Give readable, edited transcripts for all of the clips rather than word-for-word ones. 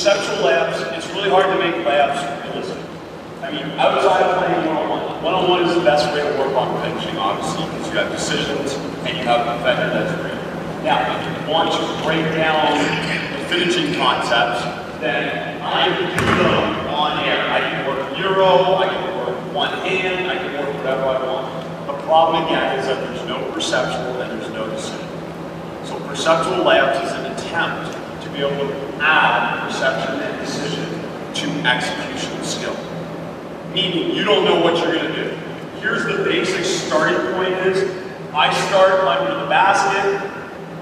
perceptual layups, it's really hard to make layups realistic. I mean, outside of playing one-on-one. One-on-one is the best way to work on finishing, obviously, because you have decisions and you have a defender that's great. Now, if you want to break down the finishing concepts, then I can do them on air. I can work Euro, I can work one hand, I can work whatever I want. The problem again is that there's no perceptual and there's no decision. So perceptual layups is an attempt to be able to add perception and decision to execution skill. Meaning you don't know what you're going to do. Here's the basic starting point is, I start under the basket,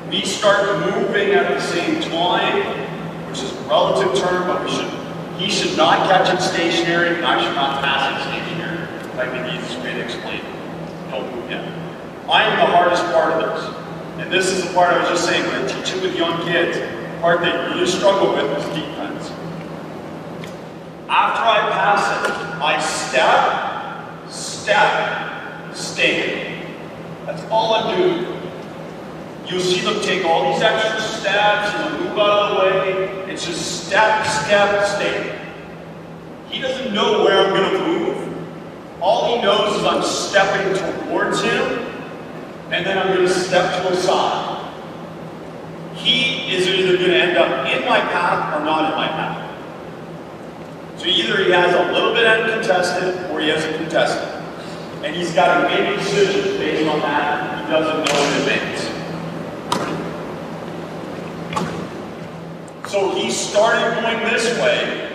we start moving at the same time, which is a relative term, but he should not catch it stationary, and I should not pass it stationary. That would be the easiest way to explain it. Don't move yet. I am the hardest part of this. And this is the part I was just saying, when I teach it with young kids, the part they really struggle with is defense. After I pass it, I step, stand. That's all I'm doing. You'll see them take all these extra steps and move out of the way. It's just step, stand. He doesn't know where I'm going to move. All he knows is I'm stepping towards him, and then I'm going to step to the side. He is either going to end up in my path or not in my path. So either he has a little bit uncontested or he has a contested. And he's got to make decisions based on that. He doesn't know in advance. So he started going this way.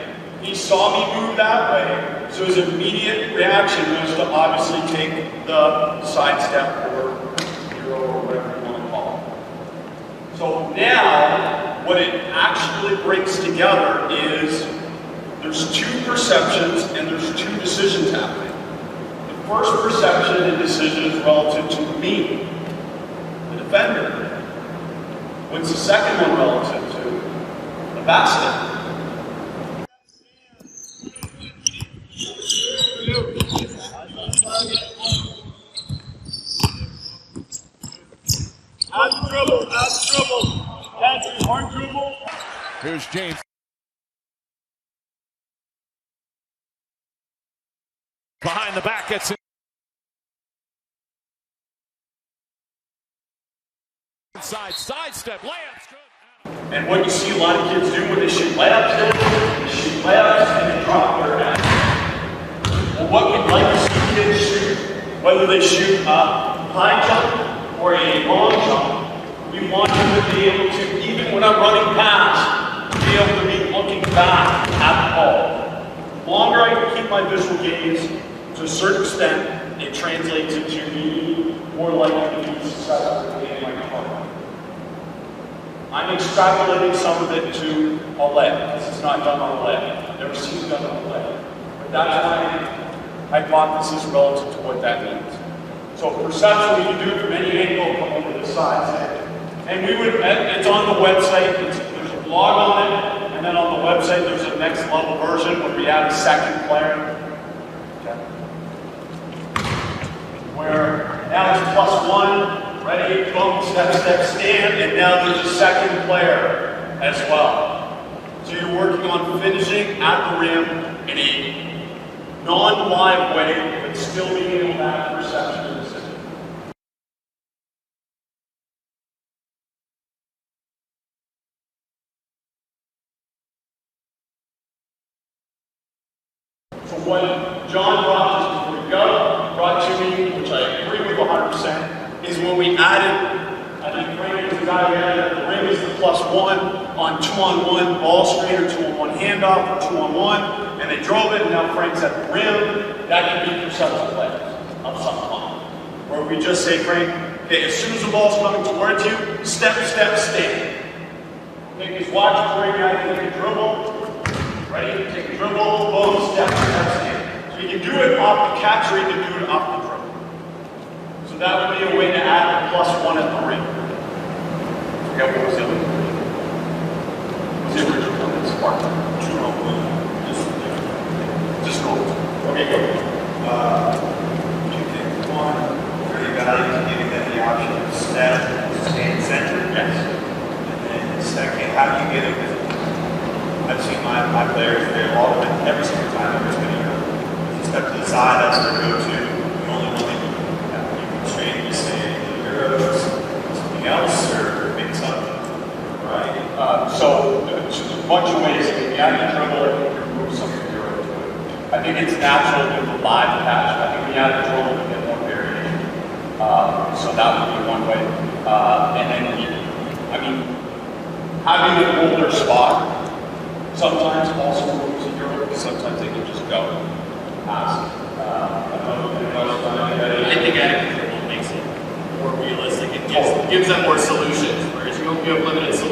He saw me move that way. So his immediate reaction was to obviously take the side step or Euro or whatever you want to call it. So now, what it actually brings together is there's two perceptions and there's two decisions happening. The first perception and decision is relative to me, the defender. What's the second one relative to? The basket. Out of trouble. That's hard dribble. Here's James. Behind the back, gets inside, sidestep, layups, good. And what you see a lot of kids do when they shoot layups, they shoot layups and they drop their head. Well, what we'd like to see kids shoot, whether they shoot a high jump or a long jump, we want them to be able to, even when I'm running past, be able to be looking back at the ball. The longer I can keep my visual gaze, to a certain extent, it translates into me more likely to be successful in my car. I'm extrapolating some of it to a layup, because it's not done on a layup. I've never seen it done on a layup. But that's my hypothesis relative to what that means. So perceptually, you do it from any angle, come over the sides. And it's on the website, there's a blog on it, and then on the website there's a next level version where we add a second player. Where now it's +1, ready, boom, step, stand, and now there's a second player as well. So you're working on finishing at the rim in a non-live way, but still being able to have perception of the system. So what John brought just before we go, brought to me, which I agree with 100%, is when we added, I think Frank was the guy who added the ring is the +1 on 2-on-1 ball screen or 2-on-1 handoff or 2-on-1, and they drove it, and now Frank's at the rim. That can be perceptual players of some kind. Where we just say, Frank, okay, as soon as the ball's coming towards you, step, stand. Okay, because watch Frank out, take a dribble. Ready? Take a dribble, boom, step, stand. So you can do it off the catch or you can do it off the dribble. So that would be a way to add a +1 at the rim. Okay, what was the other one? What was the original one? It's Spark. Just go. Okay, go. Two things. One, for the values, giving them the option of step, stand, center. Yes. And then second, how do you get it? I've seen players, they have all of it every single time there's been a Euro. If you step to the side, that's their go-to. The only one that you constrain, you say Euros, something else, or maybe something, right? So there's a bunch of ways. If you have to dribble or you can move something Euro to it. I think it's natural with the live patch. I think when you have to dribble, you get more variation. So that would be one way. And then, I mean, having an older spot sometimes also moves a Euro, because sometimes they can just go past. I think adding dribble makes it more realistic. It gives them more solutions, whereas you have limited solutions.